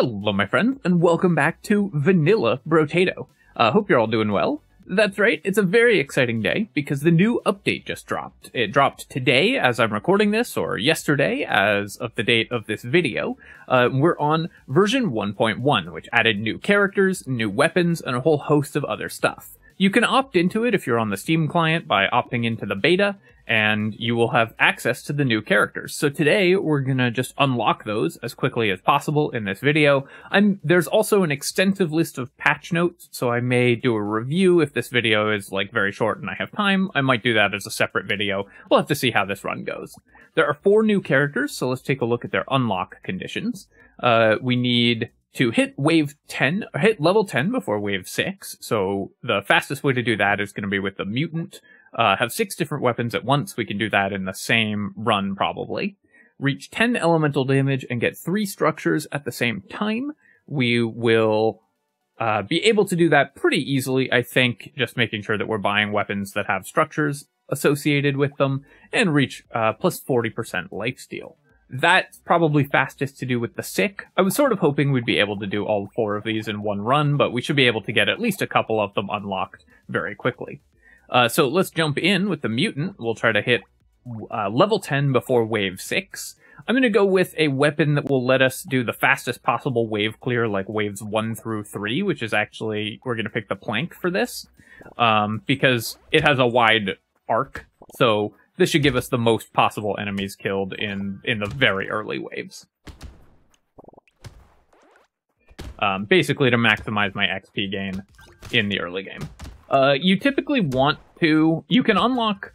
Hello, my friends, and welcome back to Vanilla Brotato. Hope you're all doing well. That's right, it's a very exciting day because the new update just dropped. It dropped today as I'm recording this, or yesterday as of the date of this video. We're on version 1.1, which added new characters, new weapons, and a whole host of other stuff. You can opt into it if you're on the Steam client by opting into the beta, and you will have access to the new characters. So today, we're gonna just unlock those as quickly as possible in this video. There's also an extensive list of patch notes, so I may do a review if this video is like very short and I have time. I might do that as a separate video. We'll have to see how this run goes. There are 4 new characters, so let's take a look at their unlock conditions. We need to hit level 10 before wave 6, so the fastest way to do that is going to be with the Mutant. Have 6 different weapons at once. We can do that in the same run, probably. Reach 10 elemental damage and get 3 structures at the same time. We will be able to do that pretty easily, I think, just making sure that we're buying weapons that have structures associated with them, and reach plus 40% lifesteal. That's probably fastest to do with the Sick. I was sort of hoping we'd be able to do all 4 of these in one run, but we should be able to get at least a couple of them unlocked very quickly. So let's jump in with the Mutant. We'll try to hit level 10 before wave 6. I'm going to go with a weapon that will let us do the fastest possible wave clear, like waves 1 through 3, which is actually, we're going to pick the Plank for this, because it has a wide arc, so this should give us the most possible enemies killed in the very early waves. Basically to maximize my XP gain in the early game. You typically want to... You can unlock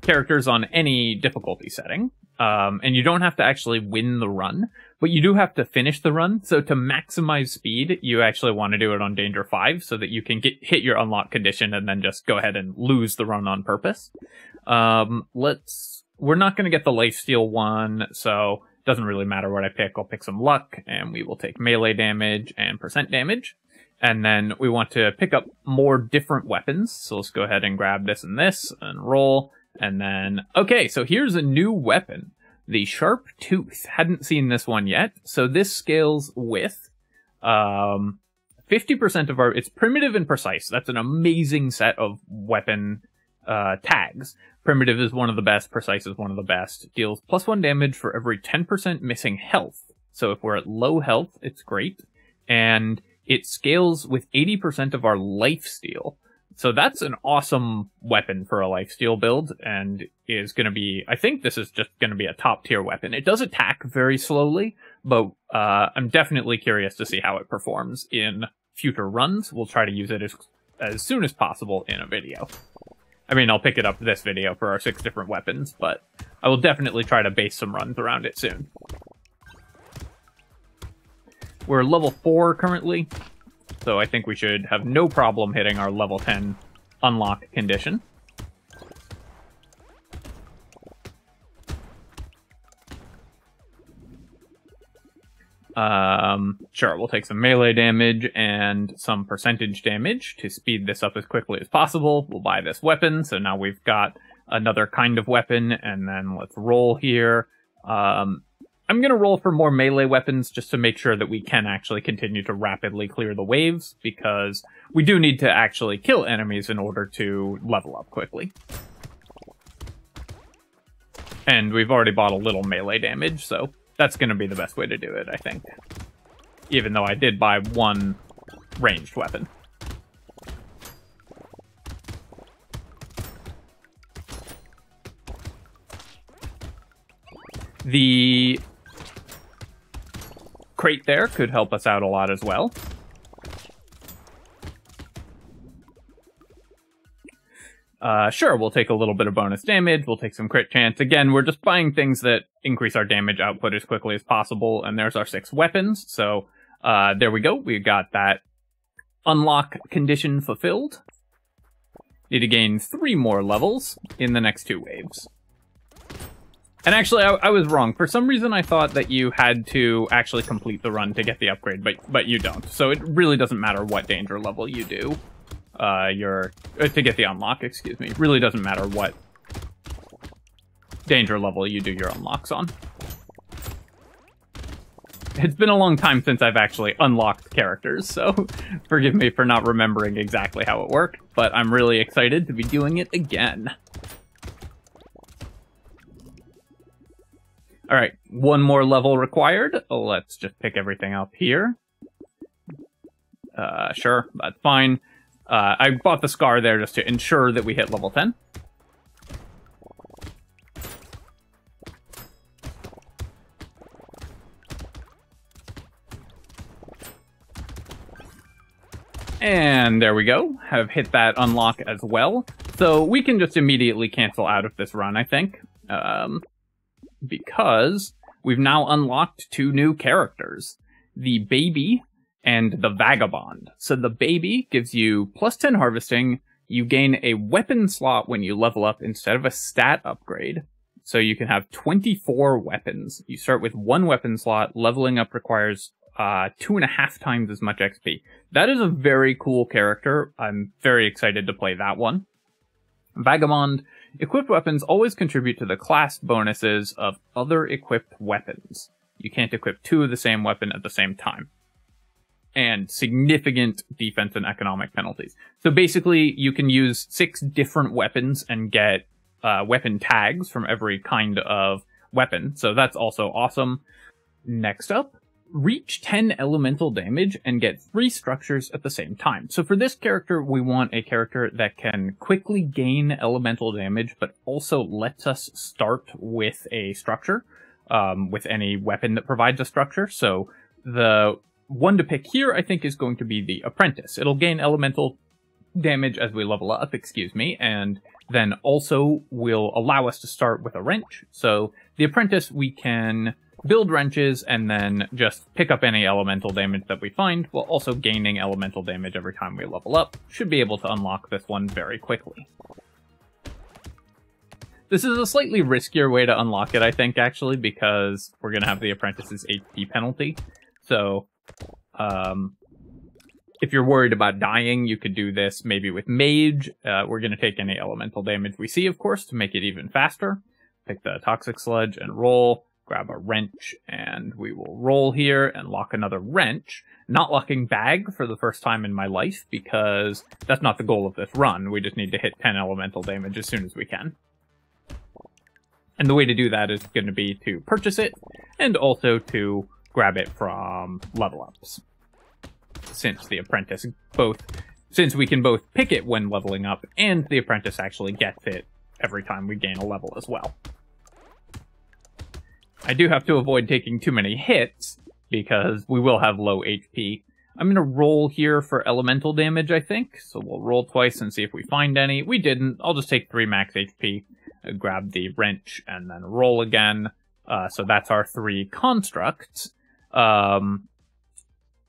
characters on any difficulty setting, and you don't have to actually win the run, but you do have to finish the run. So to maximize speed, you actually want to do it on Danger 5 so that you can hit your unlock condition and then just go ahead and lose the run on purpose. We're not going to get the lifesteal one, so it doesn't really matter what I pick. I'll pick some luck, and we will take melee damage and percent damage. And then we want to pick up more different weapons. So let's go ahead and grab this and roll. And then, okay, so here's a new weapon. The Sharp Tooth. Hadn't seen this one yet. So this scales with 50% of our... It's primitive and precise. That's an amazing set of weapon tags. Primitive is one of the best. Precise is one of the best. Deals +1 damage for every 10% missing health. So if we're at low health, it's great. And it scales with 80% of our lifesteal. So that's an awesome weapon for a lifesteal build, and is going to be... I think this is just going to be a top-tier weapon. It does attack very slowly, but I'm definitely curious to see how it performs in future runs. We'll try to use it as soon as possible in a video. I mean, I'll pick it up this video for our 6 different weapons, but I will definitely try to base some runs around it soon. We're level 4 currently, so I think we should have no problem hitting our level 10 unlock condition. Sure, we'll take some melee damage and some percentage damage to speed this up as quickly as possible. We'll buy this weapon, so now we've got another kind of weapon, and then let's roll here. I'm going to roll for more melee weapons just to make sure that we can actually continue to rapidly clear the waves, because we do need to actually kill enemies in order to level up quickly. And we've already bought a little melee damage, so that's going to be the best way to do it, I think. Even though I did buy 1 ranged weapon. The crate there could help us out a lot as well. Sure, we'll take a little bit of bonus damage, we'll take some crit chance. Again, we're just buying things that increase our damage output as quickly as possible, and there's our 6 weapons, so there we go. We got that unlock condition fulfilled. Need to gain 3 more levels in the next 2 waves. And actually, I was wrong. For some reason, I thought that you had to actually complete the run to get the upgrade, but you don't. So it really doesn't matter what danger level you do. To get the unlock, excuse me. It really doesn't matter what danger level you do your unlocks on. It's been a long time since I've actually unlocked characters, so forgive me for not remembering exactly how it worked, but I'm really excited to be doing it again. Alright, one more level required. Let's just pick everything up here. Sure, that's fine. I bought the Scar there just to ensure that we hit level 10. And there we go, have hit that unlock as well. So we can just immediately cancel out of this run, I think. Because we've now unlocked 2 new characters. The Baby and the Vagabond. So the Baby gives you plus 10 harvesting, you gain a weapon slot when you level up instead of a stat upgrade. So you can have 24 weapons. You start with 1 weapon slot, leveling up requires 2.5 times as much XP. That is a very cool character. I'm very excited to play that one. Vagabond. Equipped weapons always contribute to the class bonuses of other equipped weapons. You can't equip 2 of the same weapon at the same time. And significant defense and economic penalties. So basically, you can use 6 different weapons and get weapon tags from every kind of weapon. So that's also awesome. Next up, reach 10 elemental damage and get 3 structures at the same time. So for this character, we want a character that can quickly gain elemental damage, but also lets us start with a structure, with any weapon that provides a structure. So the one to pick here, I think, is going to be the Apprentice. It'll gain elemental damage as we level up, and then also will allow us to start with a wrench. So the Apprentice, we can build wrenches and then just pick up any elemental damage that we find, while also gaining elemental damage every time we level up. Should be able to unlock this one very quickly. This is a slightly riskier way to unlock it, I think, actually, because we're going to have the Apprentice's HP penalty. So, if you're worried about dying, you could do this maybe with Mage. We're going to take any elemental damage we see, of course, to make it even faster. Pick the Toxic Sludge and roll. Grab a wrench, and we will roll here and lock another wrench. Not locking bag for the first time in my life, because that's not the goal of this run. We just need to hit 10 elemental damage as soon as we can. And the way to do that is going to be to purchase it, and also to grab it from level ups. Since the Apprentice since we can both pick it when leveling up, and the Apprentice actually gets it every time we gain a level as well. I do have to avoid taking too many hits, because we will have low HP. I'm going to roll here for elemental damage, I think. So we'll roll twice and see if we find any. We didn't. I'll just take 3 max HP, grab the wrench, and then roll again. So that's our 3 constructs.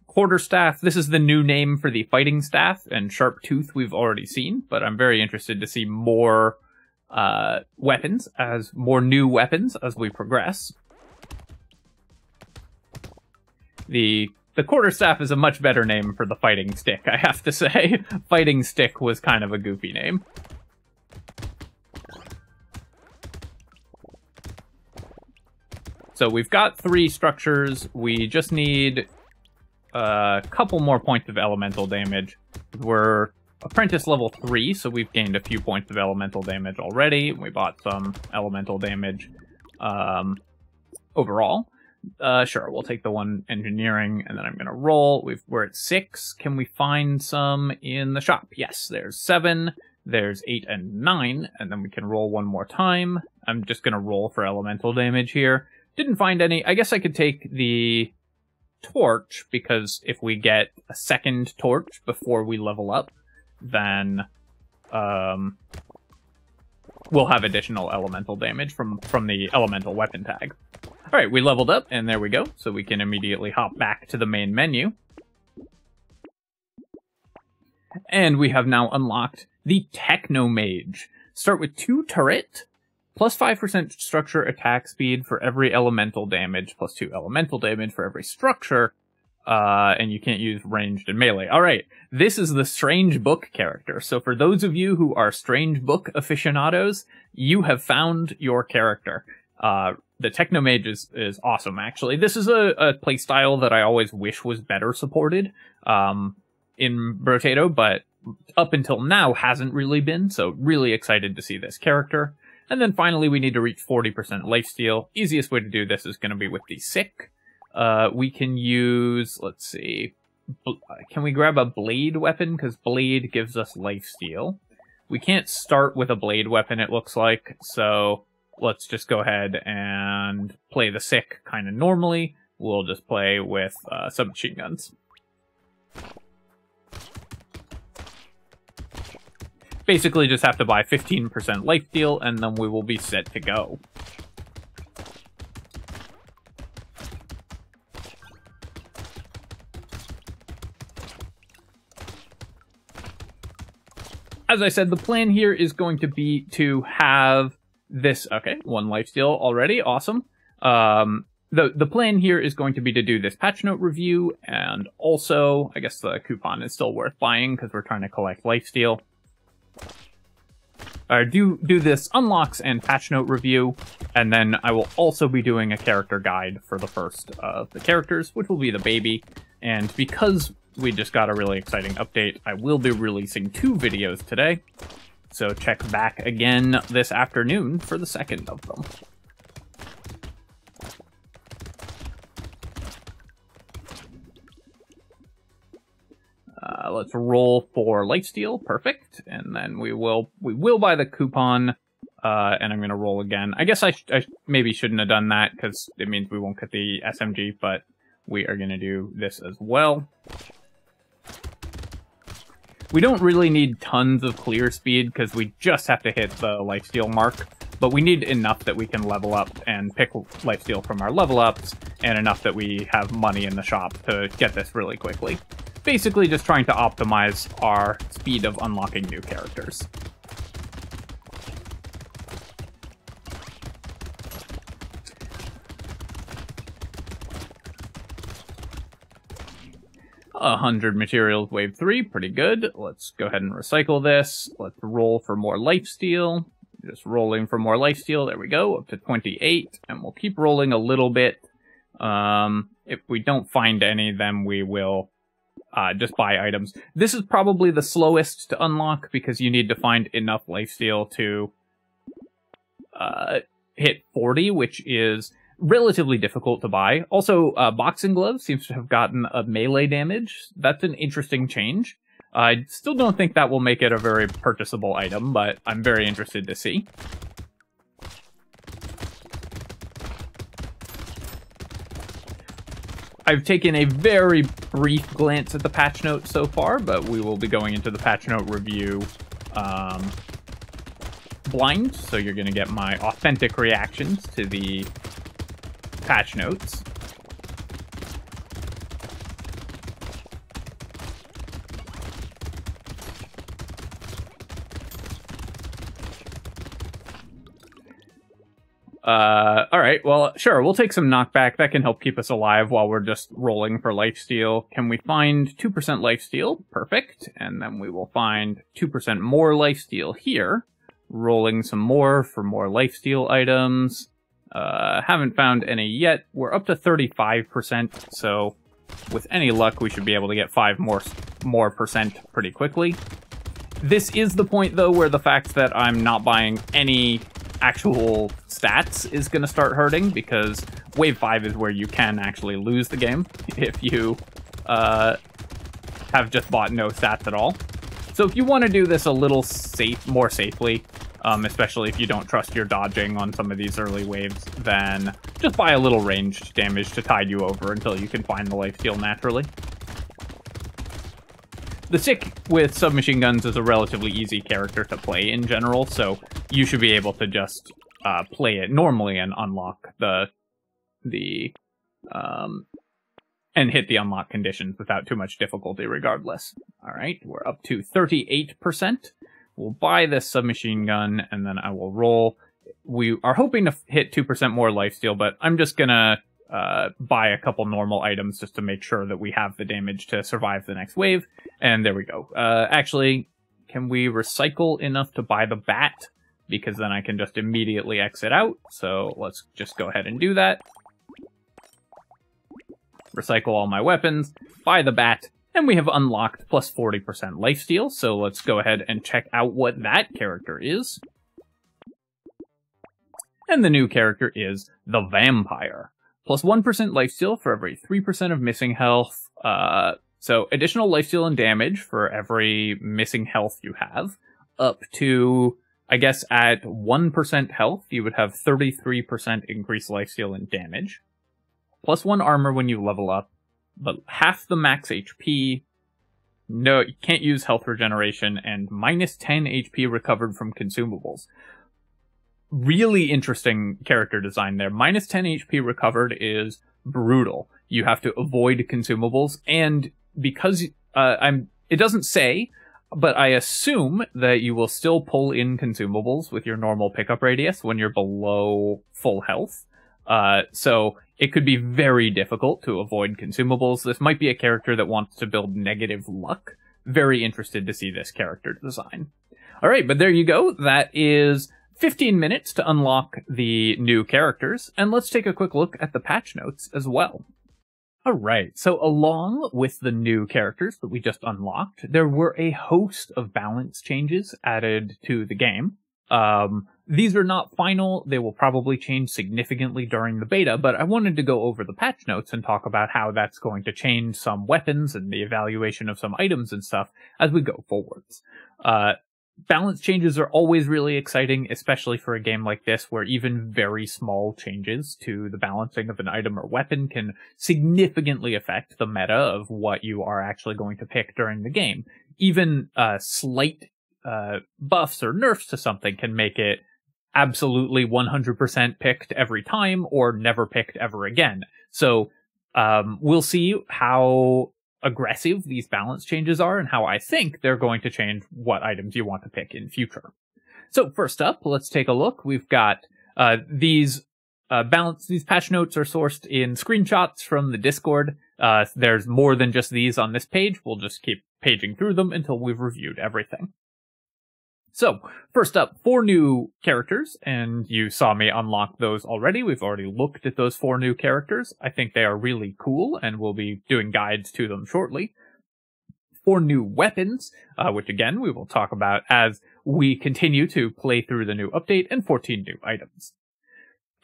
Quarterstaff, this is the new name for the fighting staff, and Sharp Tooth we've already seen, but I'm very interested to see more more new weapons as we progress. The Quarterstaff is a much better name for the fighting stick, I have to say. Fighting stick was kind of a goofy name. So we've got 3 structures. We just need a couple more points of elemental damage. We're Apprentice level 3, so we've gained a few points of elemental damage already. We bought some elemental damage overall. Sure, we'll take the 1 engineering, and then I'm going to roll. We're at 6. Can we find some in the shop? Yes, there's 7, there's 8 and 9, and then we can roll 1 more time. I'm just going to roll for elemental damage here. Didn't find any. I guess I could take the torch, because if we get a second torch before we level up, then we'll have additional elemental damage from the elemental weapon tag. Alright, we leveled up, and there we go. So we can immediately hop back to the main menu. And we have now unlocked the Techno Mage. Start with 2 turret, plus 5% structure attack speed for every elemental damage, plus 2 elemental damage for every structure, and you can't use ranged and melee. Alright, this is the Strange Book character. So for those of you who are Strange Book aficionados, you have found your character. The Techno Mage is awesome, actually. This is a playstyle that I always wish was better supported in Brotato, but up until now hasn't really been, so really excited to see this character. And then finally, we need to reach 40% lifesteal. Easiest way to do this is going to be with the Sick. We can use, let's see, can we grab a blade weapon? Because blade gives us lifesteal. We can't start with a blade weapon, it looks like, so let's just go ahead and play the Sick kind of normally. We'll just play with submachine guns. Basically just have to buy 15% lifesteal, and then we will be set to go. As I said, the plan here is going to be to have this... Okay, 1 lifesteal already, awesome. The plan here is going to be to do this patch note review, and also, I guess the coupon is still worth buying because we're trying to collect lifesteal. Do this unlocks and patch note review, and then I will also be doing a character guide for the first of the characters, which will be the baby. And because we just got a really exciting update, I will be releasing 2 videos today, so check back again this afternoon for the second of them. Let's roll for lifesteal, perfect, and then we will buy the coupon, and I'm going to roll again. I guess I maybe shouldn't have done that, because it means we won't get the SMG, but we are going to do this as well. We don't really need tons of clear speed, because we just have to hit the lifesteal mark, but we need enough that we can level up and pick lifesteal from our level ups, and enough that we have money in the shop to get this really quickly. Basically just trying to optimize our speed of unlocking new characters. A 100 materials, wave 3, pretty good. Let's go ahead and recycle this. Let's roll for more lifesteal. Just rolling for more lifesteal, there we go, up to 28, and we'll keep rolling a little bit. If we don't find any, then we will just buy items. This is probably the slowest to unlock because you need to find enough lifesteal to hit 40, which is relatively difficult to buy. Also, boxing gloves seems to have gotten a melee damage. That's an interesting change. I still don't think that will make it a very purchasable item, but I'm very interested to see. I've taken a very brief glance at the patch note so far, but we will be going into the patch note review blind, so you're going to get my authentic reactions to the patch notes. Alright, well, sure, we'll take some knockback. That can help keep us alive while we're just rolling for lifesteal. Can we find 2% lifesteal? Perfect. And then we will find 2% more lifesteal here. Rolling some more for more lifesteal items. Haven't found any yet. We're up to 35%, so with any luck, we should be able to get 5 more percent pretty quickly. This is the point, though, where the fact that I'm not buying any actual stats is going to start hurting, because wave 5 is where you can actually lose the game if you have just bought no stats at all. So if you want to do this a little more safely, especially if you don't trust your dodging on some of these early waves, then just buy a little ranged damage to tide you over until you can find the lifesteal naturally. The Sick with submachine guns is a relatively easy character to play in general, so you should be able to just play it normally and unlock and hit the unlock conditions without too much difficulty regardless. Alright, we're up to 38%. We'll buy this submachine gun, and then I will roll. We are hoping to hit 2% more lifesteal, but I'm just gonna buy a couple normal items just to make sure that we have the damage to survive the next wave. And there we go. Actually, can we recycle enough to buy the bat? because then I can just immediately exit out. So let's just go ahead and do that. Recycle all my weapons, buy the bat, and we have unlocked plus 40% lifesteal. So let's go ahead and check out what that character is. And the new character is the Vampire. Plus 1% lifesteal for every 3% of missing health. So additional lifesteal and damage for every missing health you have. Up to, I guess, at 1% health, you would have 33% increased lifesteal and damage. Plus 1 armor when you level up. But half the max HP. No, you can't use health regeneration. And minus 10 HP recovered from consumables. Really interesting character design there. Minus 10 HP recovered is brutal. You have to avoid consumables, and because it doesn't say, but I assume that you will still pull in consumables with your normal pickup radius when you're below full health. So it could be very difficult to avoid consumables. This might be a character that wants to build negative luck. Very interested to see this character design. All right, but there you go. That is 15 minutes to unlock the new characters, and let's take a quick look at the patch notes as well. Alright, so along with the new characters that we just unlocked, there were a host of balance changes added to the game. These are not final, they will probably change significantly during the beta, but I wanted to go over the patch notes and talk about how that's going to change some weapons and the evaluation of some items and stuff as we go forwards. Balance changes are always really exciting, especially for a game like this, where even very small changes to the balancing of an item or weapon can significantly affect the meta of what you are actually going to pick during the game. Even slight buffs or nerfs to something can make it absolutely 100% picked every time, or never picked ever again. So we'll see how aggressive these balance changes are and how I think they're going to change what items you want to pick in future. So first up, let's take a look. We've got these patch notes are sourced in screenshots from the Discord. There's more than just these on this page. We'll just keep paging through them until we've reviewed everything. So, first up, 4 new characters, and you saw me unlock those already. We've already looked at those 4 new characters. I think they are really cool, and we'll be doing guides to them shortly. 4 new weapons, which again, we will talk about as we continue to play through the new update, and 14 new items.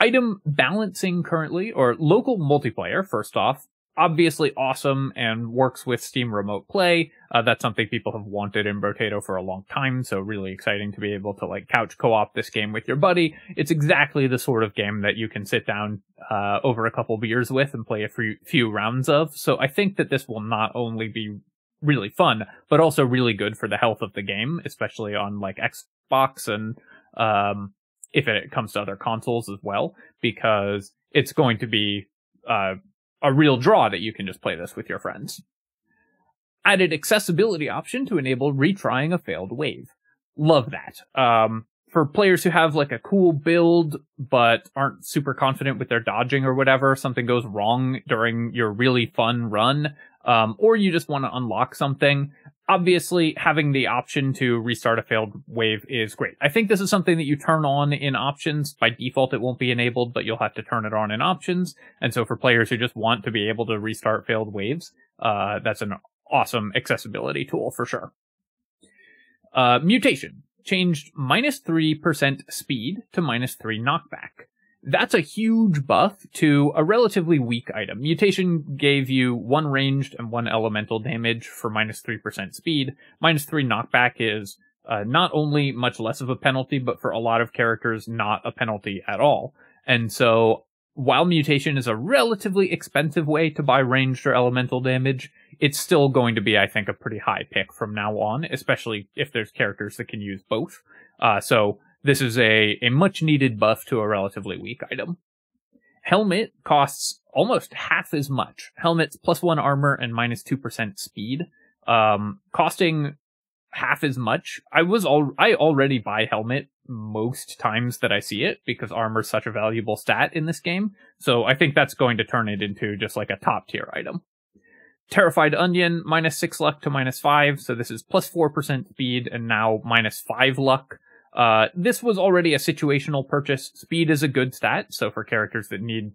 Item balancing currently, or local multiplayer, first off, obviously awesome and works with Steam Remote Play. That's something people have wanted in Brotato for a long time, so really exciting to be able to like couch co-op this game with your buddy. It's exactly the sort of game that you can sit down over a couple beers with and play a few rounds of. So I think that this will not only be really fun, but also really good for the health of the game, especially on like Xbox and if it comes to other consoles as well, because it's going to be a real draw that you can just play this with your friends. Added accessibility option to enable retrying a failed wave. Love that. For players who have like a cool build but aren't super confident with their dodging or whatever, something goes wrong during your really fun run, or you just want to unlock something, obviously having the option to restart a failed wave is great. I think this is something that you turn on in options. By default it won't be enabled, but you'll have to turn it on in options. And so for players who just want to be able to restart failed waves, that's an awesome accessibility tool for sure. Mutation. Changed minus 3% speed to minus 3 knockback. That's a huge buff to a relatively weak item. Mutation gave you 1 ranged and 1 elemental damage for minus 3% speed. Minus 3 knockback is not only much less of a penalty, but for a lot of characters, not a penalty at all. And so, while Mutation is a relatively expensive way to buy ranged or elemental damage, it's still going to be, I think, a pretty high pick from now on, especially if there's characters that can use both. So this is a much needed buff to a relatively weak item. Helmet costs almost half as much. Helmet's plus 1 armor and minus 2% speed. Costing half as much. I already buy Helmet most times that I see it because armor's such a valuable stat in this game. So I think that's going to turn it into just like a top tier item. Terrified Onion, minus 6 luck to minus 5. So this is plus 4% speed and now minus 5 luck. This was already a situational purchase. Speed is a good stat, so for characters that need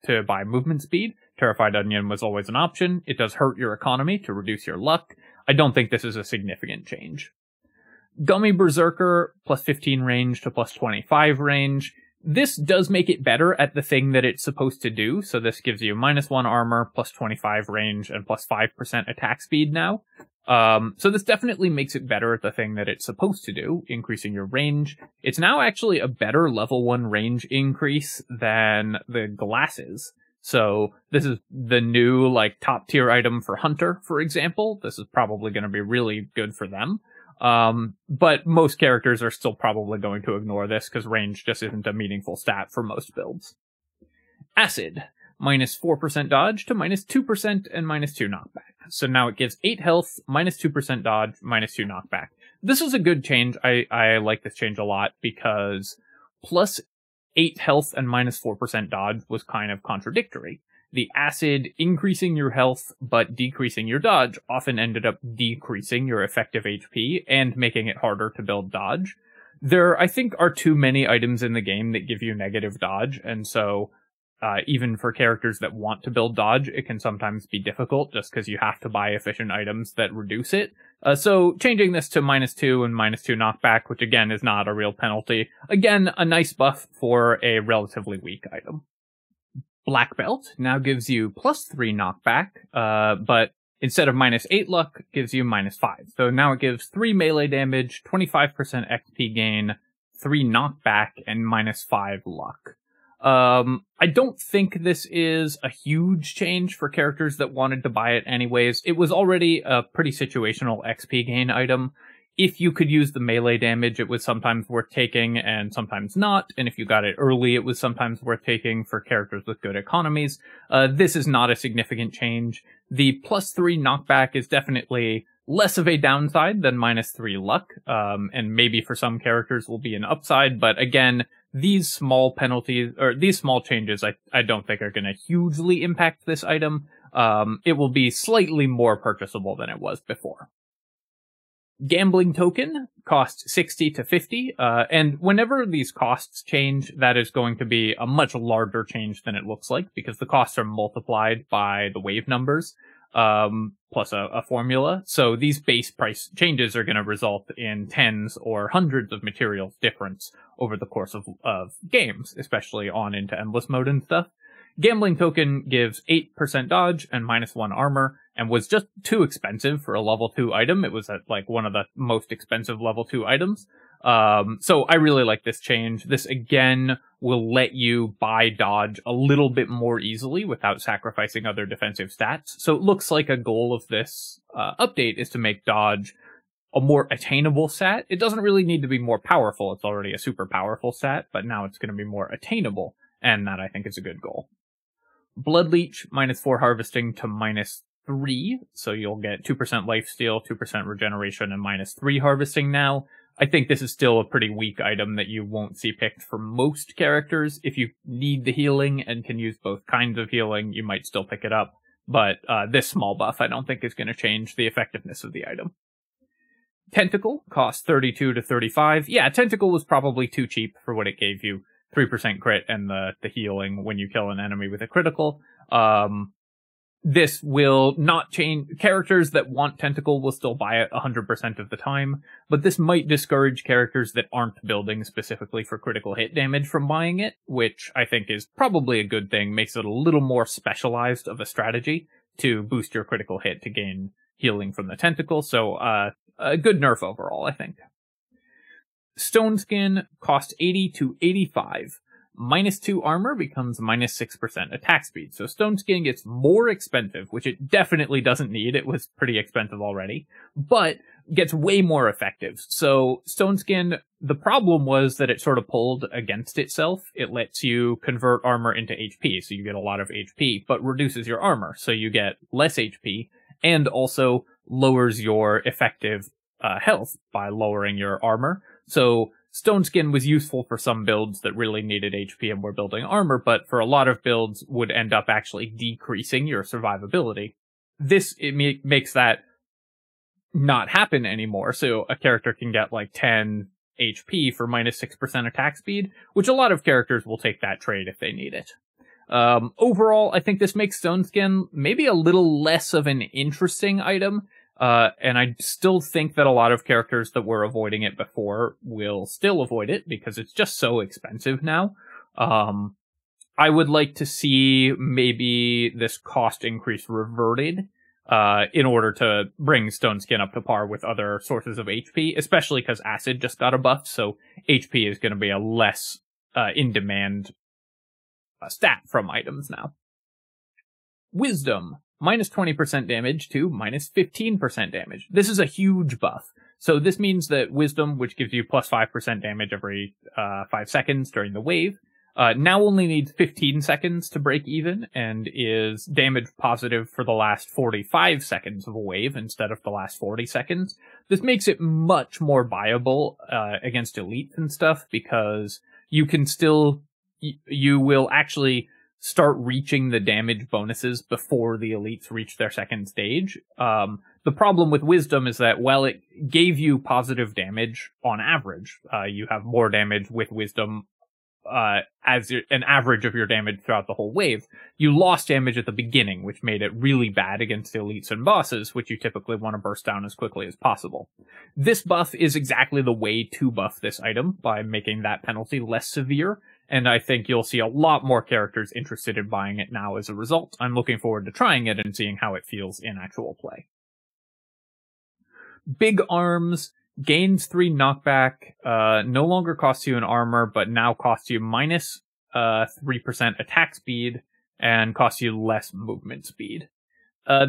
to buy movement speed, Terrified Onion was always an option. It does hurt your economy to reduce your luck. I don't think this is a significant change. Gummy Berserker, plus 15 range to plus 25 range. This does make it better at the thing that it's supposed to do, so this gives you -1 armor, plus 25 range, and plus 5% attack speed now. So this definitely makes it better at the thing that it's supposed to do, increasing your range. It's now actually a better level 1 range increase than the glasses. So this is the new, like, top tier item for Hunter, for example. This is probably going to be really good for them. But most characters are still probably going to ignore this because range just isn't a meaningful stat for most builds. Acid. -4% dodge to -2% and -2 knockback. So now it gives 8 health, -2% dodge, -2 knockback. This is a good change. I like this change a lot because plus 8 health and -4% dodge was kind of contradictory. The acid increasing your health but decreasing your dodge often ended up decreasing your effective HP and making it harder to build dodge. There, I think, are too many items in the game that give you negative dodge, and so even for characters that want to build dodge, it can sometimes be difficult just because you have to buy efficient items that reduce it. So changing this to -2 and -2 knockback, which again is not a real penalty, again, a nice buff for a relatively weak item. Black Belt now gives you +3 knockback, but instead of -8 luck, gives you -5. So now it gives 3 melee damage, 25% XP gain, 3 knockback, and -5 luck. I don't think this is a huge change for characters that wanted to buy it anyways. It was already a pretty situational XP gain item. If you could use the melee damage, it was sometimes worth taking and sometimes not, and if you got it early, it was sometimes worth taking for characters with good economies. This is not a significant change. The +3 knockback is definitely less of a downside than -3 luck, and maybe for some characters will be an upside, but again, these small penalties, or these small changes, I don't think are going to hugely impact this item. It will be slightly more purchasable than it was before. Gambling Token costs 60 to 50, and whenever these costs change, that is going to be a much larger change than it looks like, because the costs are multiplied by the wave numbers, plus a formula. So these base price changes are going to result in tens or hundreds of materials difference over the course of games, especially on into endless mode and stuff. Gambling Token gives 8% dodge and -1 armor, and was just too expensive for a level 2 item. It was at, like, one of the most expensive level 2 items. So I really like this change. This, again, will let you buy dodge a little bit more easily without sacrificing other defensive stats. So it looks like a goal of this update is to make dodge a more attainable stat. It doesn't really need to be more powerful. It's already a super powerful stat, but now it's going to be more attainable, and that I think is a good goal. Blood Leech, -4 harvesting to -3, so you'll get 2% lifesteal, 2% regeneration, and -3 harvesting now. I think this is still a pretty weak item that you won't see picked for most characters. If you need the healing and can use both kinds of healing, you might still pick it up, but this small buff I don't think is going to change the effectiveness of the item. Tentacle costs 32 to 35. Yeah, Tentacle was probably too cheap for what it gave you. 3% crit and the healing when you kill an enemy with a critical. This will not change. Characters that want Tentacle will still buy it 100% of the time, but this might discourage characters that aren't building specifically for critical hit damage from buying it, which I think is probably a good thing. Makes it a little more specialized of a strategy to boost your critical hit to gain healing from the Tentacle, so a good nerf overall, I think. Stone Skin costs 80 to 85. -2 armor becomes -6% attack speed. So Stone Skin gets more expensive, which it definitely doesn't need. It was pretty expensive already, but gets way more effective. So Stone Skin, the problem was that it sort of pulled against itself. It lets you convert armor into HP, so you get a lot of HP, but reduces your armor, so you get less HP, and also lowers your effective health by lowering your armor. So Stone Skin was useful for some builds that really needed HP and were building armor, but for a lot of builds would end up actually decreasing your survivability. This, makes that not happen anymore, so a character can get like 10 HP for minus 6% attack speed, which a lot of characters will take that trade if they need it. Overall, I think this makes Stone Skin maybe a little less of an interesting item, and I still think that a lot of characters that were avoiding it before will still avoid it because it's just so expensive now. I would like to see maybe this cost increase reverted in order to bring Stone Skin up to par with other sources of HP, especially because Acid just got a buff, so HP is going to be a less in-demand stat from items now. Wisdom, minus 20% damage to minus 15% damage. This is a huge buff. So this means that Wisdom, which gives you plus 5% damage every 5 seconds during the wave, now only needs 15 seconds to break even and is damage positive for the last 45 seconds of a wave instead of the last 40 seconds. This makes it much more viable against elites and stuff because you can still, you will actually start reaching the damage bonuses before the elites reach their second stage. The problem with Wisdom is that while it gave you positive damage on average, you have more damage with Wisdom as an average of your damage throughout the whole wave, you lost damage at the beginning, which made it really bad against elites and bosses, which you typically want to burst down as quickly as possible. This buff is exactly the way to buff this item by making that penalty less severe, and I think you'll see a lot more characters interested in buying it now as a result. I'm looking forward to trying it and seeing how it feels in actual play. Big Arms gains 3 knockback, no longer costs you an armor, but now costs you minus 3% attack speed, and costs you less movement speed.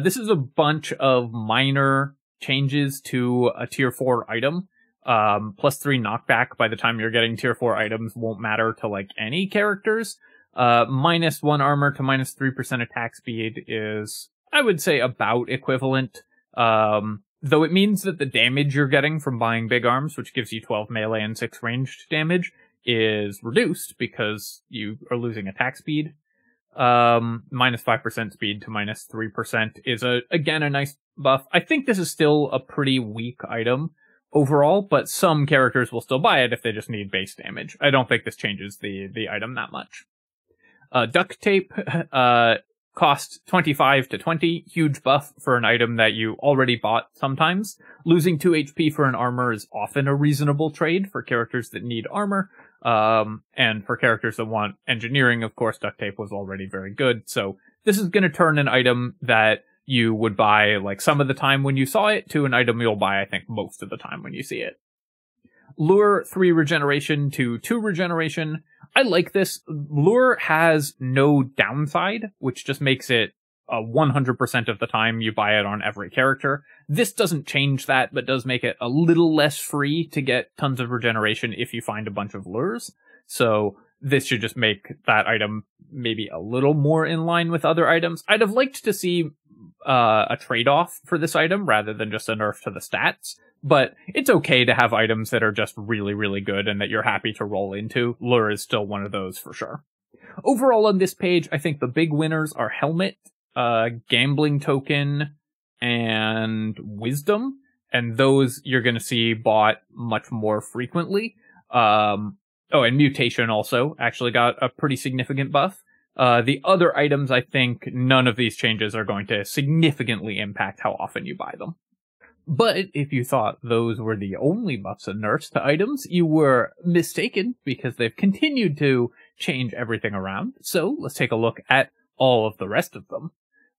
This is a bunch of minor changes to a tier 4 item. Plus 3 knockback by the time you're getting tier 4 items won't matter to like any characters. Minus 1 armor to minus 3% attack speed is, I would say, about equivalent. Though it means that the damage you're getting from buying Big Arms, which gives you 12 melee and 6 ranged damage, is reduced because you are losing attack speed. Minus 5% speed to minus 3% is, again, a nice buff. I think this is still a pretty weak item overall, but some characters will still buy it if they just need base damage. I don't think this changes the item that much. Duct Tape, cost 25 to 20, huge buff for an item that you already bought sometimes. Losing 2 HP for an armor is often a reasonable trade for characters that need armor, and for characters that want engineering, of course, Duct Tape was already very good, so this is going to turn an item that you would buy like some of the time when you saw it to an item you'll buy, I think, most of the time when you see it. Lure 3 regeneration to 2 regeneration. I like this. Lure has no downside, which just makes it 100% of the time you buy it on every character. This doesn't change that, but does make it a little less free to get tons of regeneration if you find a bunch of lures. So this should just make that item maybe a little more in line with other items. I'd have liked to see a trade-off for this item rather than just a nerf to the stats. But it's okay to have items that are just really, really good and that you're happy to roll into. Lure is still one of those for sure. Overall on this page, I think the big winners are Helmet, Gambling Token, and Wisdom. And those you're going to see bought much more frequently. Oh, and Mutation also actually got a pretty significant buff. The other items, I think none of these changes are going to significantly impact how often you buy them. But if you thought those were the only buffs and nerfs to items, you were mistaken because they've continued to change everything around. So let's take a look at all of the rest of them.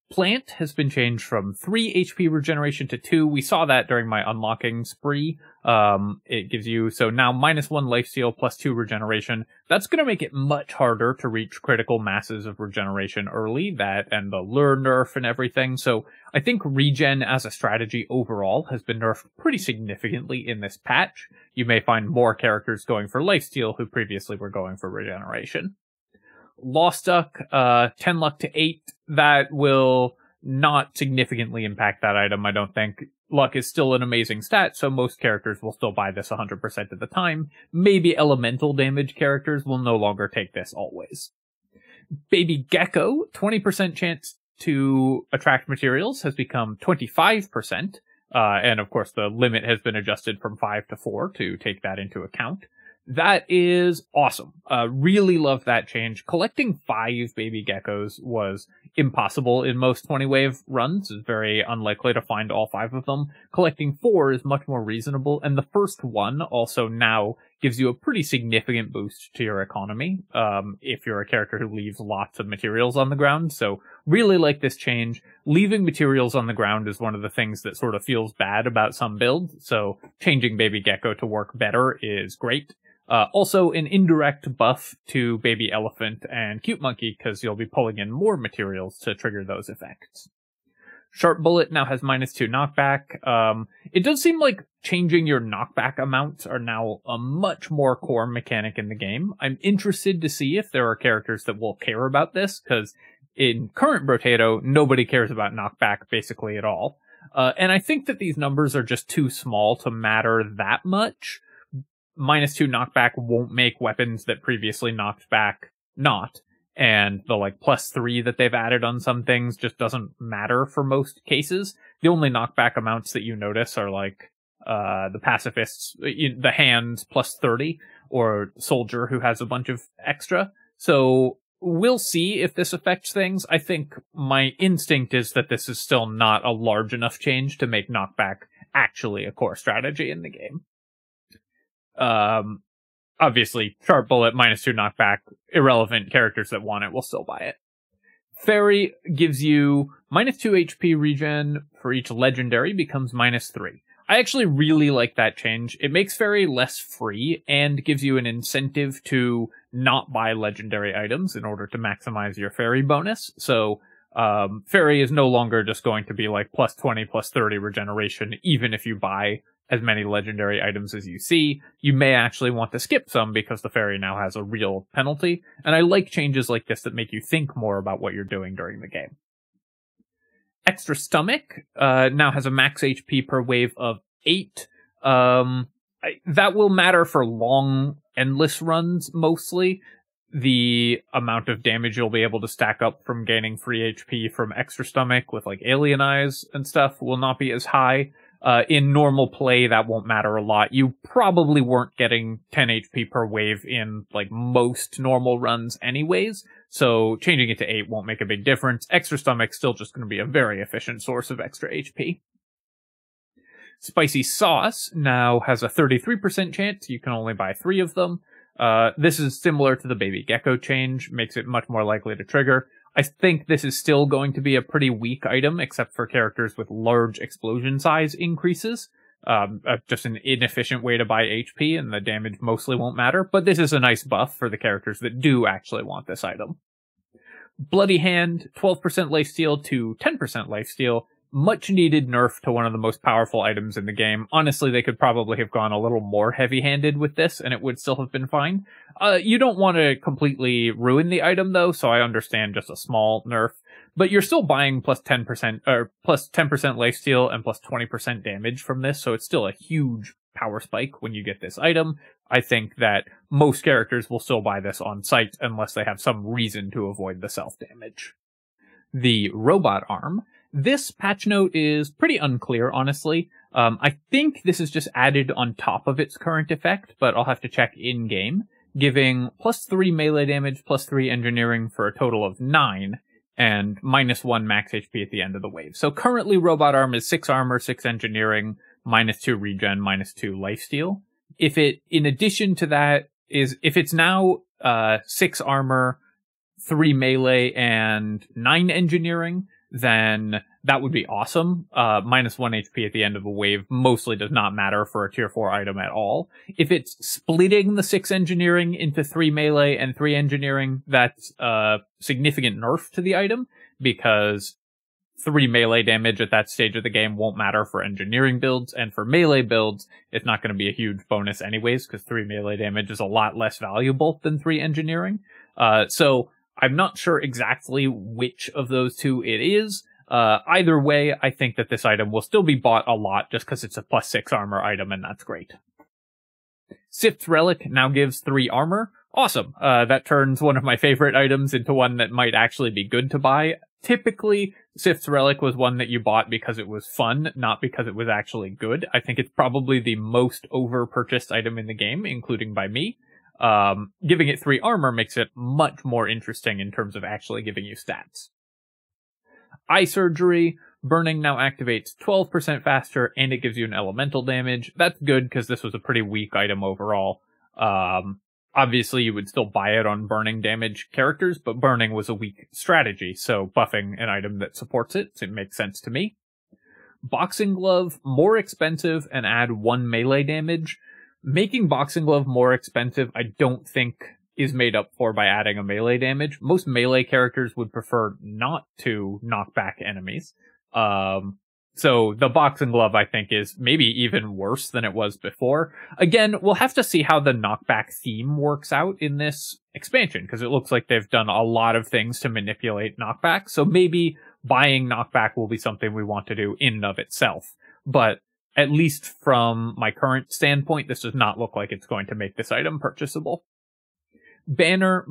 Plant has been changed from 3 HP regeneration to 2. We saw that during my unlocking spree. It gives you, so now minus 1 lifesteal plus 2 regeneration. That's going to make it much harder to reach critical masses of regeneration early, that and the lure nerf and everything. So I think regen as a strategy overall has been nerfed pretty significantly in this patch. You may find more characters going for lifesteal who previously were going for regeneration. Lost Duck, 10 luck to 8, that will not significantly impact that item, I don't think. Luck is still an amazing stat, so most characters will still buy this 100% of the time. Maybe elemental damage characters will no longer take this always. Baby Gecko, 20% chance to attract materials has become 25%. And of course, the limit has been adjusted from 5 to 4 to take that into account. That is awesome. Really love that change. Collecting 5 baby geckos was impossible in most 20-wave runs. It's very unlikely to find all 5 of them. Collecting 4 is much more reasonable, and the first one also now gives you a pretty significant boost to your economy, if you're a character who leaves lots of materials on the ground. So really like this change. Leaving materials on the ground is one of the things that sort of feels bad about some builds, so changing baby gecko to work better is great. Also, an indirect buff to Baby Elephant and Cute Monkey, because you'll be pulling in more materials to trigger those effects. Sharp Bullet now has -2 knockback. It does seem like changing your knockback amounts are now a much more core mechanic in the game. I'm interested to see if there are characters that will care about this, because in current Brotato, nobody cares about knockback basically at all. And I think that these numbers are just too small to matter that much. -2 knockback won't make weapons that previously knocked back not, and the +3 that they've added on some things just doesn't matter for most cases. The only knockback amounts that you notice are the pacifists, the hands +30, or soldier who has a bunch of extra. So we'll see if this affects things. I think my instinct is that this is still not a large enough change to make knockback actually a core strategy in the game. Obviously, Sharp Bullet, -2 knockback, irrelevant. Characters that want it will still buy it. Fairy gives you -2 HP regen for each legendary, becomes -3. I actually really like that change. It makes Fairy less free and gives you an incentive to not buy legendary items in order to maximize your Fairy bonus. So, Fairy is no longer just going to be +20, +30 regeneration, even if you buy as many legendary items as you see. You may actually want to skip some because the Fairy now has a real penalty, and I like changes like this that make you think more about what you're doing during the game. Extra Stomach now has a max HP per wave of 8. That will matter for long, endless runs, mostly. The amount of damage you'll be able to stack up from gaining free HP from Extra Stomach with Alien Eyes and stuff will not be as high. In normal play, that won't matter a lot. You probably weren't getting 10 HP per wave in, most normal runs anyways, so changing it to 8 won't make a big difference. Extra Stomach's still just going to be a very efficient source of extra HP. Spicy Sauce now has a 33% chance. You can only buy 3 of them. This is similar to the Baby Gecko change, makes it much more likely to trigger. I think this is still going to be a pretty weak item, except for characters with large explosion size increases. Just an inefficient way to buy HP, and the damage mostly won't matter, but this is a nice buff for the characters that do actually want this item. Bloody Hand, 12% lifesteal to 10% lifesteal. Much needed nerf to one of the most powerful items in the game. Honestly, they could probably have gone a little more heavy-handed with this, and it would still have been fine. You don't want to completely ruin the item, though, so I understand just a small nerf. But you're still buying plus 10% lifesteal and plus 20% damage from this, so it's still a huge power spike when you get this item. I think that most characters will still buy this on sight unless they have some reason to avoid the self-damage. The Robot Arm. This patch note is pretty unclear, honestly. I think this is just added on top of its current effect, but I'll have to check in-game, giving plus 3 melee damage, plus 3 engineering for a total of 9, and minus 1 max HP at the end of the wave. So currently Robot Arm is 6 armor, 6 engineering, minus 2 regen, minus 2 lifesteal. If it, in addition to that, if it's now 6 armor, 3 melee, and 9 engineering, then that would be awesome. Minus 1 HP at the end of a wave mostly does not matter for a tier 4 item at all. If it's splitting the 6 engineering into 3 melee and 3 engineering, that's a significant nerf to the item, because 3 melee damage at that stage of the game won't matter for engineering builds, and for melee builds, it's not going to be a huge bonus anyways, because 3 melee damage is a lot less valuable than 3 engineering. So I'm not sure exactly which of those two it is. Either way, I think that this item will still be bought a lot just because it's a plus 6 armor item, and that's great. Sifts Relic now gives 3 armor. Awesome. That turns one of my favorite items into one that might actually be good to buy. typically, Sifts Relic was one that you bought because it was fun, not because it was actually good. I think it's probably the most over-purchased item in the game, including by me. Giving it 3 armor makes it much more interesting in terms of actually giving you stats. Eye Surgery, burning now activates 12% faster, and it gives you an elemental damage. That's good, because this was a pretty weak item overall. Obviously, you would still buy it on burning damage characters, but burning was a weak strategy, so buffing an item that supports it makes sense to me. Boxing Glove, more expensive and add 1 melee damage. Making Boxing Glove more expensive, I don't think is made up for by adding a melee damage. Most melee characters would prefer not to knock back enemies. So the Boxing Glove, I think, is maybe even worse than it was before. Again, we'll have to see how the knockback theme works out in this expansion, because it looks like they've done a lot of things to manipulate knockback, so maybe buying knockback will be something we want to do in and of itself. But at least from my current standpoint, this does not look like it's going to make this item purchasable. Banner,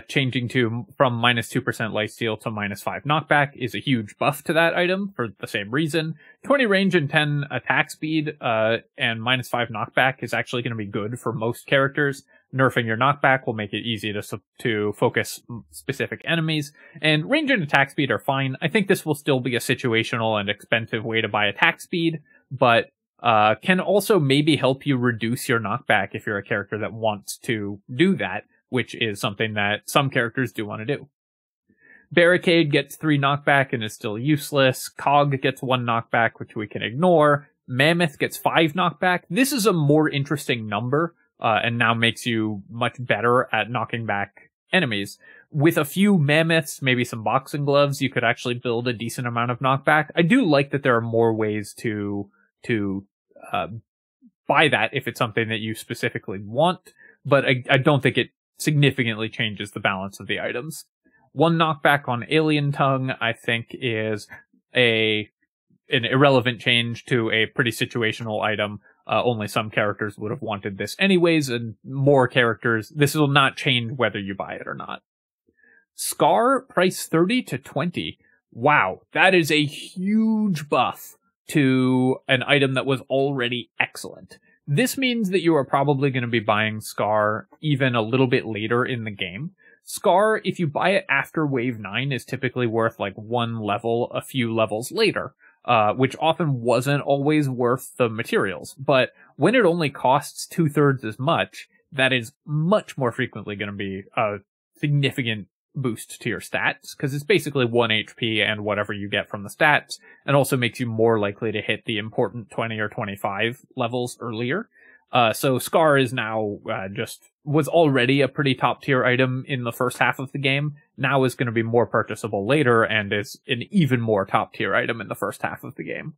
changing from -2% lifesteal to -5 knockback is a huge buff to that item for the same reason. 20 range and 10 attack speed, and -5 knockback is actually going to be good for most characters. Nerfing your knockback will make it easy to focus specific enemies, and range and attack speed are fine. I think this will still be a situational and expensive way to buy attack speed, but can also maybe help you reduce your knockback if you're a character that wants to do that, which is something that some characters do want to do. Barricade gets 3 knockback and is still useless. Cog gets 1 knockback, which we can ignore. Mammoth gets 5 knockback. This is a more interesting number, and now makes you much better at knocking back enemies. With a few mammoths, maybe some boxing gloves, you could actually build a decent amount of knockback. I do like that there are more ways to buy that if it's something that you specifically want, but I don't think it significantly changes the balance of the items. 1 knockback on Alien Tongue, I think, is an irrelevant change to a pretty situational item. Only some characters would have wanted this anyways, and more characters, this will not change whether you buy it or not. Scar, price 30 to 20. Wow, that is a huge buff to an item that was already excellent. This means that you are probably going to be buying Scar even a little bit later in the game. Scar, if you buy it after Wave 9, is typically worth like 1 level a few levels later, which often wasn't always worth the materials. But when it only costs 2/3 as much, that is much more frequently going to be a significant boost to your stats, because it's basically 1 HP and whatever you get from the stats, and also makes you more likely to hit the important 20 or 25 levels earlier. So Scar is now was already a pretty top tier item in the first half of the game, now is going to be more purchasable later, and is an even more top tier item in the first half of the game.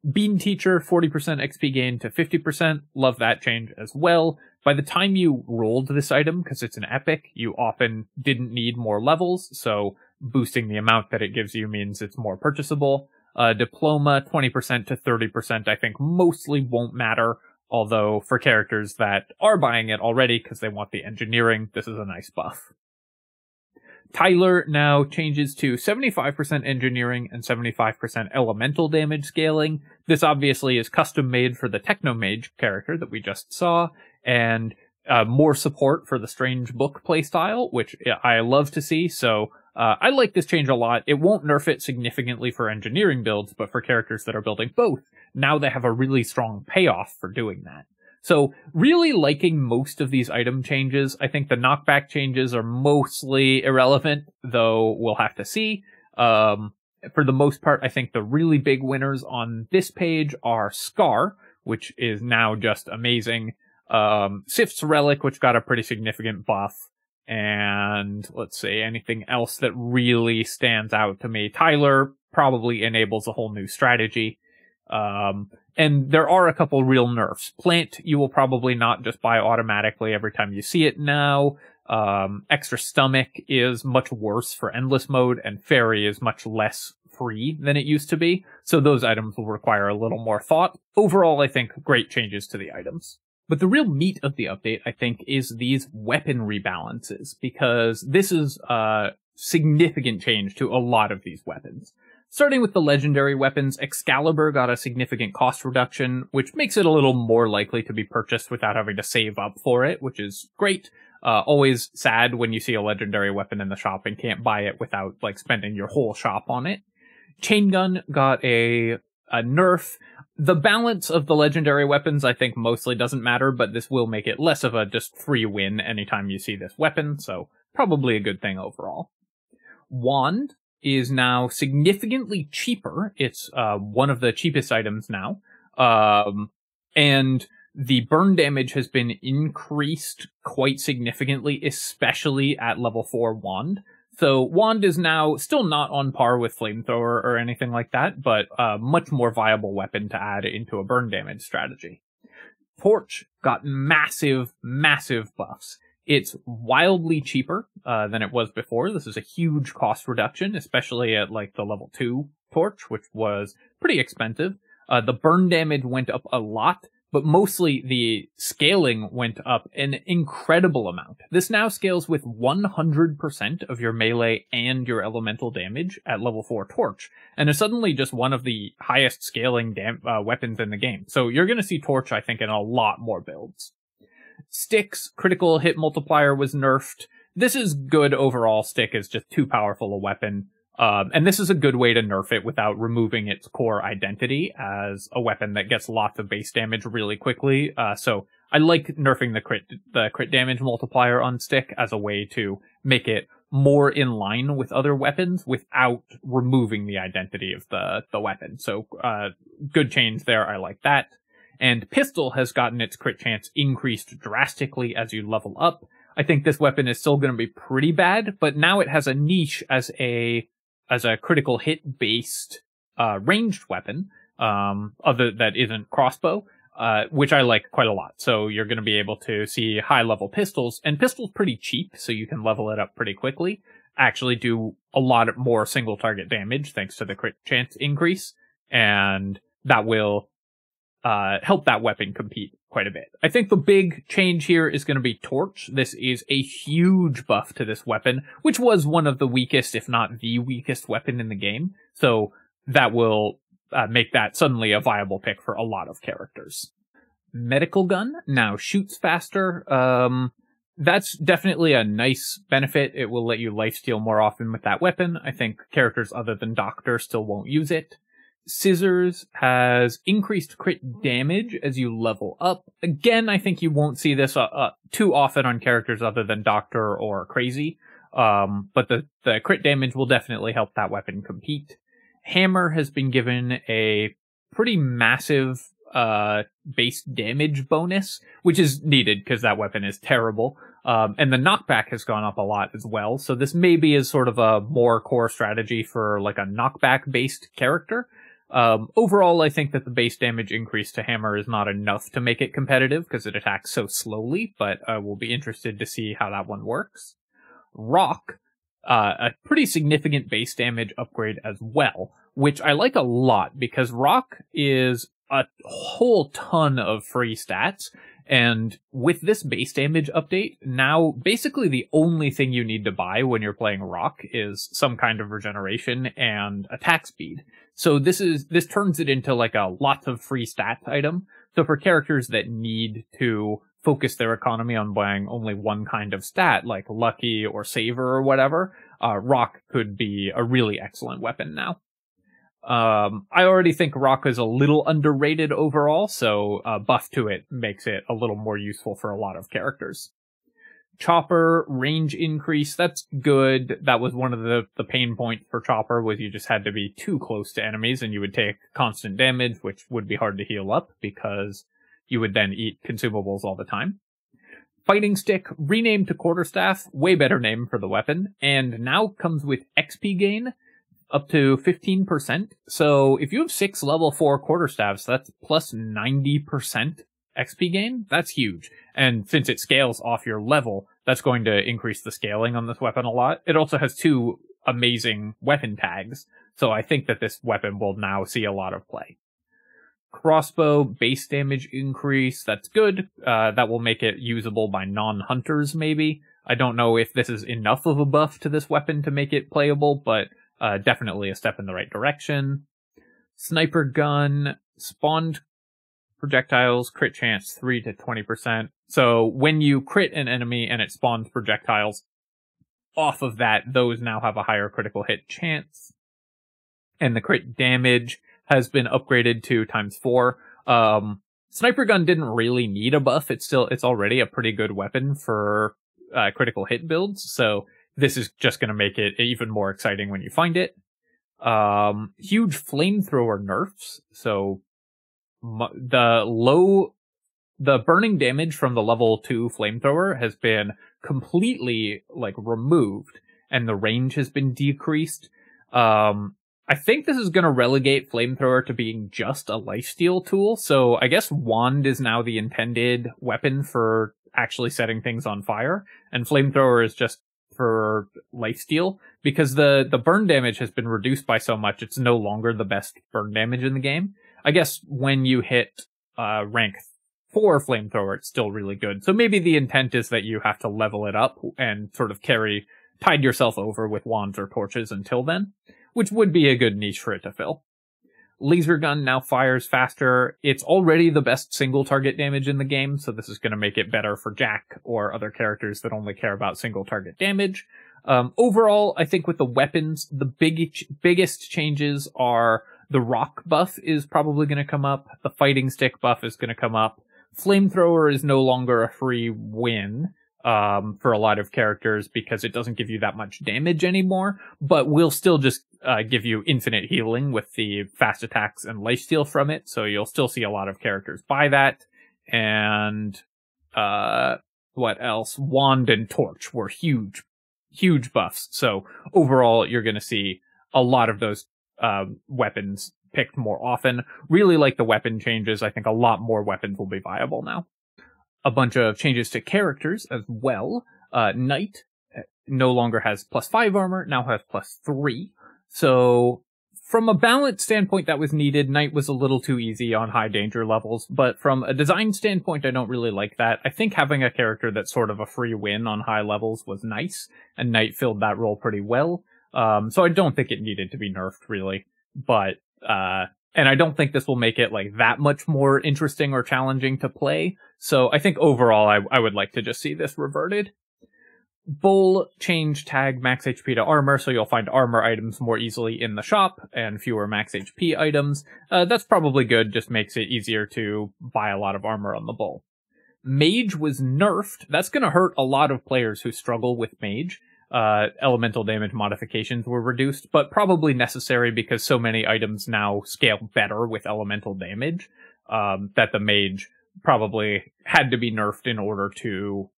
Bean Teacher, 40% XP gain to 50%. Love that change as well. By the time you rolled this item, because it's an epic, you often didn't need more levels, so boosting the amount that it gives you means it's more purchasable. Diploma, 20% to 30%, I think mostly won't matter, although for characters that are buying it already because they want the engineering, this is a nice buff. Tyler now changes to 75% engineering and 75% elemental damage scaling. This obviously is custom made for the Techno Mage character that we just saw, and more support for the Strange Book playstyle, which I love to see, so I like this change a lot. It won't nerf it significantly for engineering builds, but for characters that are building both, now they have a really strong payoff for doing that. So, really liking most of these item changes. I think the knockback changes are mostly irrelevant, though we'll have to see. For the most part, I think the really big winners on this page are Scar, which is now just amazing. Sifts Relic, which got a pretty significant buff. And, let's see, anything else that really stands out to me. Tyler probably enables a whole new strategy. And there are a couple real nerfs. Plant, you will probably not just buy automatically every time you see it now. Extra Stomach is much worse for Endless Mode, and Fairy is much less free than it used to be. So those items will require a little more thought. Overall, I think great changes to the items. But the real meat of the update, I think, is these weapon rebalances, because this is significant change to a lot of these weapons. Starting with the legendary weapons, Excalibur got a significant cost reduction, which makes it a little more likely to be purchased without having to save up for it, which is great. Always sad when you see a legendary weapon in the shop and can't buy it without, like, spending your whole shop on it. Chain Gun got a nerf. The balance of the legendary weapons, I think, mostly doesn't matter, but this will make it less of a just free win anytime you see this weapon, so probably a good thing overall. Wand is now significantly cheaper. It's one of the cheapest items now. And the burn damage has been increased quite significantly, especially at level 4 Wand. So Wand is now still not on par with Flamethrower or anything like that, but a much more viable weapon to add into a burn damage strategy. Torch got massive, massive buffs. It's wildly cheaper than it was before. This is a huge cost reduction, especially at like the level 2 Torch, which was pretty expensive. The burn damage went up a lot, but mostly the scaling went up an incredible amount. This now scales with 100% of your melee and your elemental damage at level 4 Torch, and is suddenly just one of the highest scaling weapons in the game. So you're going to see Torch, I think, in a lot more builds. Stick's critical hit multiplier was nerfed. This is good overall. Stick is just too powerful a weapon. And this is a good way to nerf it without removing its core identity as a weapon that gets lots of base damage really quickly. So I like nerfing the crit damage multiplier on Stick as a way to make it more in line with other weapons without removing the identity of the weapon. So good change there. I like that. And Pistol has gotten its crit chance increased drastically as you level up. I think this weapon is still going to be pretty bad, but now it has a niche as a critical hit based ranged weapon, that isn't crossbow, which I like quite a lot. So you're going to be able to see high level pistols, and pistol's pretty cheap, so you can level it up pretty quickly. Actually do a lot more single target damage thanks to the crit chance increase, and that will help that weapon compete quite a bit. I think the big change here is going to be Torch. This is a huge buff to this weapon, which was one of the weakest, if not the weakest weapon in the game. So that will make that suddenly a viable pick for a lot of characters. Medical Gun now shoots faster. That's definitely a nice benefit. It will let you lifesteal more often with that weapon. I think characters other than Doctor still won't use it. Scissors has increased crit damage as you level up. Again, I think you won't see this too often on characters other than Doctor or Crazy. But the crit damage will definitely help that weapon compete. Hammer has been given a pretty massive base damage bonus, which is needed because that weapon is terrible. And the knockback has gone up a lot as well. So this maybe is sort of a more core strategy for like a knockback based character. Overall, I think that the base damage increase to Hammer is not enough to make it competitive because it attacks so slowly, but we'll be interested to see how that one works. Rock, a pretty significant base damage upgrade as well, which I like a lot because Rock is a whole ton of free stats, and with this base damage update, now basically the only thing you need to buy when you're playing Rock is some kind of regeneration and attack speed. So this turns it into like a lots of free stats item. So for characters that need to focus their economy on buying only one kind of stat, like Lucky or Saver or whatever, Rock could be a really excellent weapon now. I already think Rock is a little underrated overall, so a buff to it makes it a little more useful for a lot of characters. Chopper, range increase, that's good. That was one of the pain points for Chopper, was you just had to be too close to enemies and you would take constant damage, which would be hard to heal up because you would then eat consumables all the time. Fighting Stick, renamed to Quarterstaff, way better name for the weapon, and now comes with XP gain up to 15%. So if you have 6 level 4 Quarterstaffs, that's plus 90% XP gain. That's huge. And since it scales off your level, that's going to increase the scaling on this weapon a lot. It also has 2 amazing weapon tags, so I think that this weapon will now see a lot of play. Crossbow, base damage increase, that's good. That will make it usable by non-hunters, maybe. I don't know if this is enough of a buff to this weapon to make it playable, but definitely a step in the right direction. Sniper gun, spawned projectiles, crit chance 3 to 20%. So when you crit an enemy and it spawns projectiles off of that, those now have a higher critical hit chance. And the crit damage has been upgraded to ×4. Sniper gun didn't really need a buff. It's already a pretty good weapon for critical hit builds, so this is just going to make it even more exciting when you find it. Huge flamethrower nerfs, so the burning damage from the level 2 flamethrower has been completely removed, and the range has been decreased. I think this is going to relegate flamethrower to being just a lifesteal tool, so I guess wand is now the intended weapon for actually setting things on fire, and flamethrower is just for lifesteal, because the burn damage has been reduced by so much, it's no longer the best burn damage in the game. I guess when you hit rank 4 flamethrower, it's still really good, so maybe the intent is that you have to level it up and sort of tide yourself over with wands or torches until then, which would be a good niche for it to fill. Laser gun now fires faster. It's already the best single target damage in the game, so this is going to make it better for Jack or other characters that only care about single target damage. Overall, I think with the weapons, the biggest changes are the rock buff is probably going to come up. The fighting stick buff is going to come up. Flamethrower is no longer a free win for a lot of characters because it doesn't give you that much damage anymore, but will still just give you infinite healing with the fast attacks and lifesteal from it, so you'll still see a lot of characters buy that. And what else? Wand and torch were huge buffs, so overall you're going to see a lot of those weapons picked more often. Really like the weapon changes. I think a lot more weapons will be viable now. A bunch of changes to characters as well. Knight no longer has +5 armor, now has +3. So from a balance standpoint that was needed. Knight was a little too easy on high danger levels, but from a design standpoint I don't really like that. I think having a character that's sort of a free win on high levels was nice, and Knight filled that role pretty well. So I don't think it needed to be nerfed really, but and I don't think this will make it that much more interesting or challenging to play. So I think overall I would like to just see this reverted. Bull change tag max HP to armor, so you'll find armor items more easily in the shop and fewer max HP items. That's probably good, just makes it easier to buy a lot of armor on the Bull. Mage was nerfed. That's going to hurt a lot of players who struggle with Mage. Elemental damage modifications were reduced, but probably necessary because so many items now scale better with elemental damage, that the Mage probably had to be nerfed in order to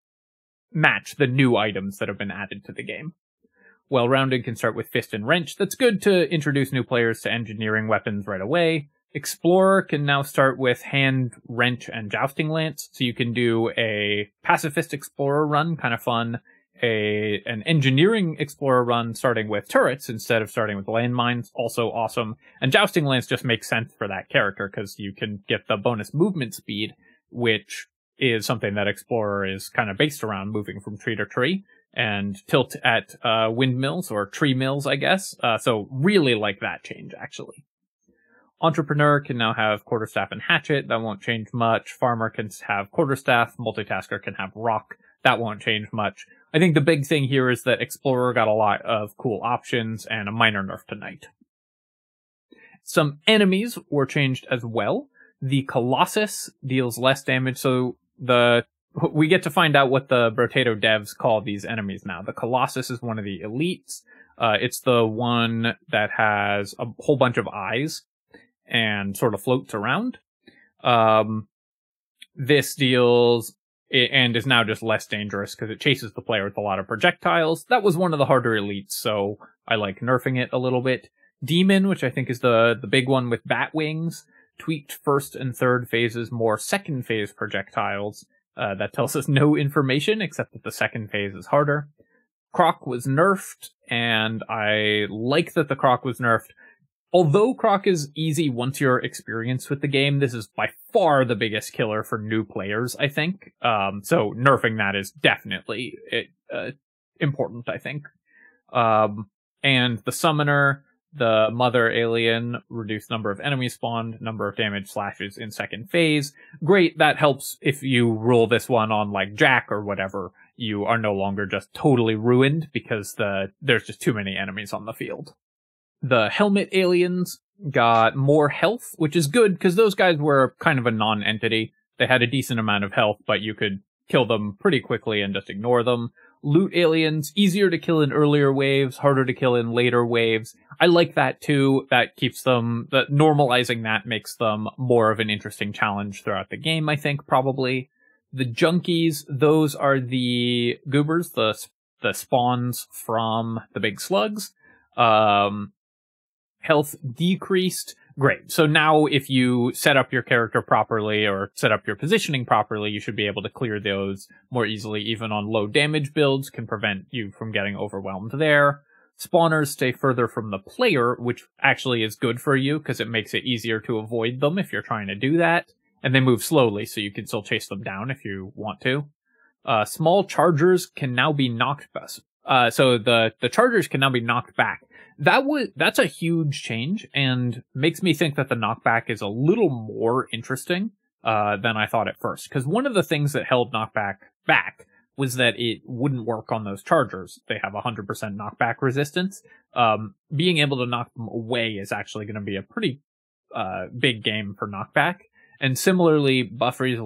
match the new items that have been added to the game. Well-rounded can start with Fist and Wrench. That's good to introduce new players to engineering weapons right away. Explorer can now start with Hand, Wrench, and Jousting Lance, so you can do a Pacifist Explorer run, kind of fun, an Engineering Explorer run starting with turrets instead of starting with landmines, also awesome. And Jousting Lance just makes sense for that character because you can get the bonus movement speed, which is something that Explorer is kind of based around, moving from tree to tree, and tilt at windmills, or tree mills, I guess. So really like that change, actually. Entrepreneur can now have Quarterstaff and Hatchet. That won't change much. Farmer can have Quarterstaff. Multitasker can have Rock. That won't change much. I think the big thing here is that Explorer got a lot of cool options and a minor nerf to Knight. Some enemies were changed as well. The Colossus deals less damage, so we get to find out what the Brotato devs call these enemies now. The Colossus is one of the elites. It's the one that has a whole bunch of eyes and sort of floats around. This deals and is now just less dangerous because it chases the player with a lot of projectiles. That was one of the harder elites, so I like nerfing it a little bit. Demon, which I think is the big one with bat wings, tweaked first and third phases, more second phase projectiles. That tells us no information except that the second phase is harder. Croc was nerfed, and I like that the Croc was nerfed. although Croc is easy once you're experienced with the game, this is by far the biggest killer for new players, I think. So nerfing that is definitely important, I think. And the Summoner, the Mother Alien, reduced number of enemies spawned, number of damage slashes in second phase. Great, that helps if you rule this one on like Jack or whatever. You are no longer just totally ruined because there's just too many enemies on the field. The Helmet Aliens got more health, which is good because those guys were kind of a non-entity. They had a decent amount of health, but you could kill them pretty quickly and just ignore them. Loot Aliens, easier to kill in earlier waves, harder to kill in later waves. I like that too. That keeps them, normalizing that makes them more of an interesting challenge throughout the game, I think, probably. The Junkies, those are the goobers, the spawns from the big slugs. Health decreased. Great. So now if you set up your character properly or set up your positioning properly, you should be able to clear those more easily, even on low damage builds, can prevent you from getting overwhelmed there. Spawners stay further from the player, which actually is good for you because it makes it easier to avoid them if you're trying to do that. And they move slowly, so you can still chase them down if you want to. Small chargers can now be knocked back. So the chargers can now be knocked back. That's a huge change and makes me think that the knockback is a little more interesting than I thought at first. Because one of the things that held knockback back was that it wouldn't work on those chargers. They have 100% knockback resistance. Being able to knock them away is actually going to be a pretty big game for knockback. And similarly, buffers,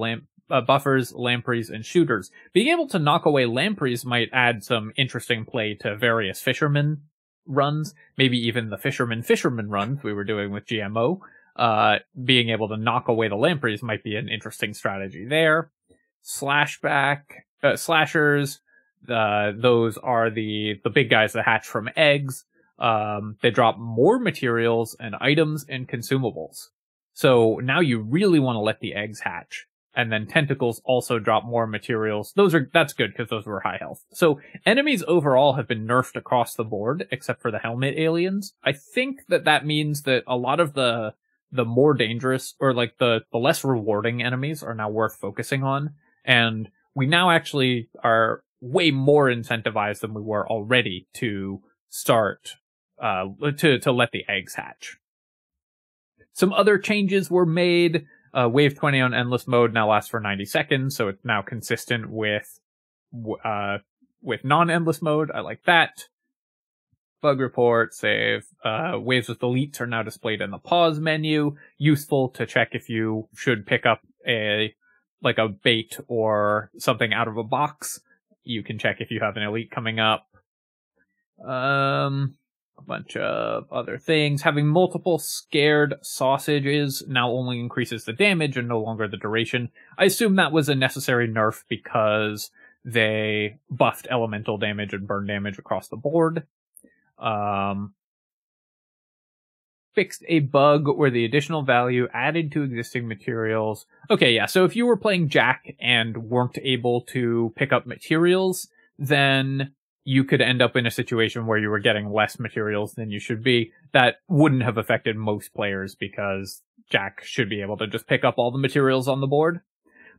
lampreys, and shooters. Being able to knock away lampreys might add some interesting play to various fishermen runs, maybe even the fisherman runs we were doing with GMO. Being able to knock away the lampreys might be an interesting strategy there. Slashers, those are the big guys that hatch from eggs. They drop more materials and items and consumables. So now you really want to let the eggs hatch. And then tentacles also drop more materials. That's good because those were high health. So enemies overall have been nerfed across the board, except for the helmet aliens. I think that means that a lot of the more dangerous or like the less rewarding enemies are now worth focusing on. And we now actually are way more incentivized than we were already to start, to let the eggs hatch. Some other changes were made. Wave 20 on endless mode now lasts for 90 seconds, so it's now consistent with non-endless mode. I like that. Bug report, save. Waves with elites are now displayed in the pause menu. Useful to check if you should pick up a bait or something out of a box. You can check if you have an elite coming up. A bunch of other things. Having multiple scared sausages now only increases the damage and no longer the duration. I assume that was a necessary nerf because they buffed elemental damage and burn damage across the board. Fixed a bug where the additional value added to existing materials. Okay, yeah, so if you were playing Jack and weren't able to pick up materials, then you could end up in a situation where you were getting less materials than you should be. That wouldn't have affected most players because Jack should be able to just pick up all the materials on the board.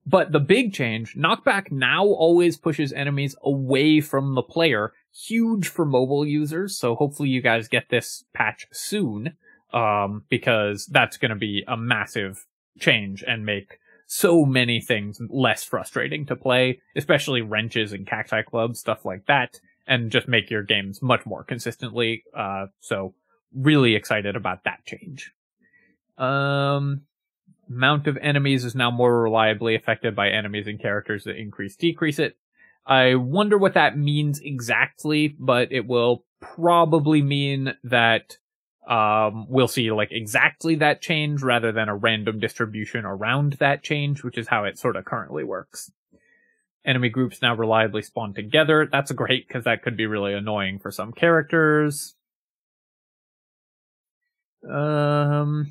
But the big change, knockback now always pushes enemies away from the player. Huge for mobile users, so hopefully you guys get this patch soon, because that's going to be a massive change and make so many things less frustrating to play, especially wrenches and cacti clubs, stuff like that. And just make your games much more consistently. So really excited about that change. Amount of enemies is now more reliably affected by enemies and characters that decrease it. I wonder what that means exactly, but it will probably mean that we'll see like exactly that change rather than a random distribution around that change, which is how it sort of currently works. Enemy groups now reliably spawn together. That's great, because that could be really annoying for some characters. And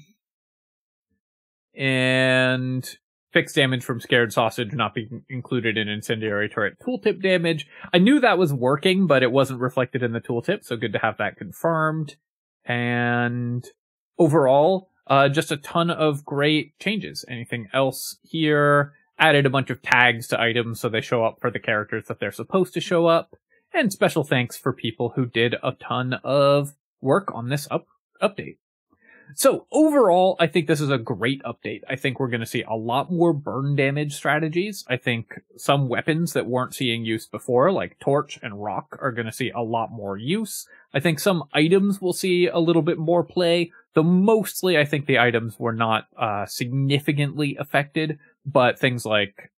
fixed damage from scared sausage not being included in incendiary turret tooltip damage. I knew that was working, but it wasn't reflected in the tooltip, so good to have that confirmed. And overall, just a ton of great changes. Anything else here? Added a bunch of tags to items so they show up for the characters that they're supposed to show up. And special thanks for people who did a ton of work on this update. So overall, I think this is a great update. I think we're going to see a lot more burn damage strategies. I think some weapons that weren't seeing use before, like Torch and Rock, are going to see a lot more use. I think some items will see a little bit more play, though mostly I think the items were not significantly affected, but things like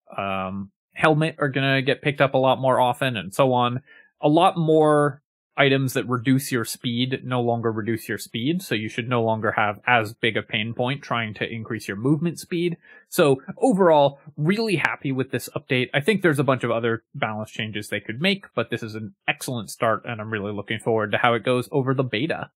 Helmet are going to get picked up a lot more often and so on. A lot more items that reduce your speed no longer reduce your speed, so you should no longer have as big a pain point trying to increase your movement speed. So overall, really happy with this update. I think there's a bunch of other balance changes they could make, but this is an excellent start, and I'm really looking forward to how it goes over the beta.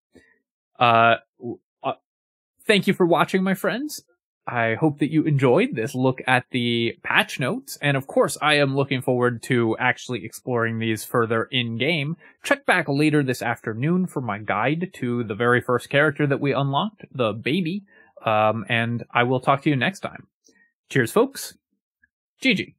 Thank you for watching, my friends. I hope that you enjoyed this look at the patch notes, and of course I am looking forward to actually exploring these further in-game. Check back later this afternoon for my guide to the very first character that we unlocked, the baby, and I will talk to you next time. Cheers, folks. GG.